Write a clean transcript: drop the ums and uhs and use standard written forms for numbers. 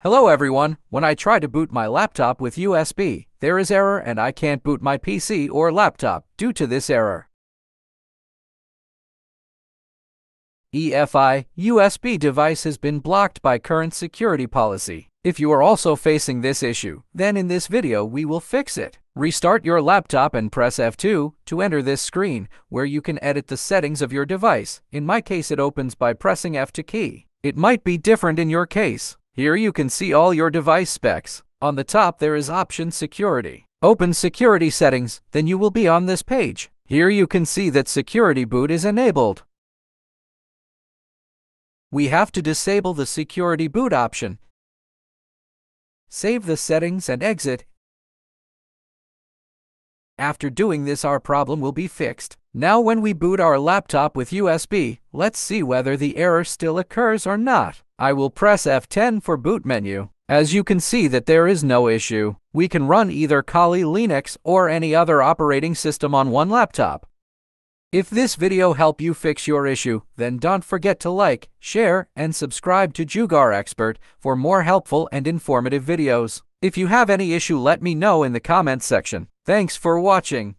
Hello everyone, when I try to boot my laptop with USB, there is error and I can't boot my PC or laptop due to this error. EFI USB device has been blocked by current security policy. If you are also facing this issue, then in this video we will fix it. Restart your laptop and press F2 to enter this screen where you can edit the settings of your device. In my case it opens by pressing F2 key. It might be different in your case. Here you can see all your device specs. On the top there is option security. Open security settings, then you will be on this page. Here you can see that security boot is enabled. We have to disable the security boot option. Save the settings and exit. After doing this, our problem will be fixed. Now when we boot our laptop with USB, let's see whether the error still occurs or not. I will press F10 for boot menu. As you can see that there is no issue. We can run either Kali Linux or any other operating system on one laptop. If this video helped you fix your issue, then don't forget to like, share, and subscribe to Jugaar Expert for more helpful and informative videos. If you have any issue, let me know in the comments section. Thanks for watching.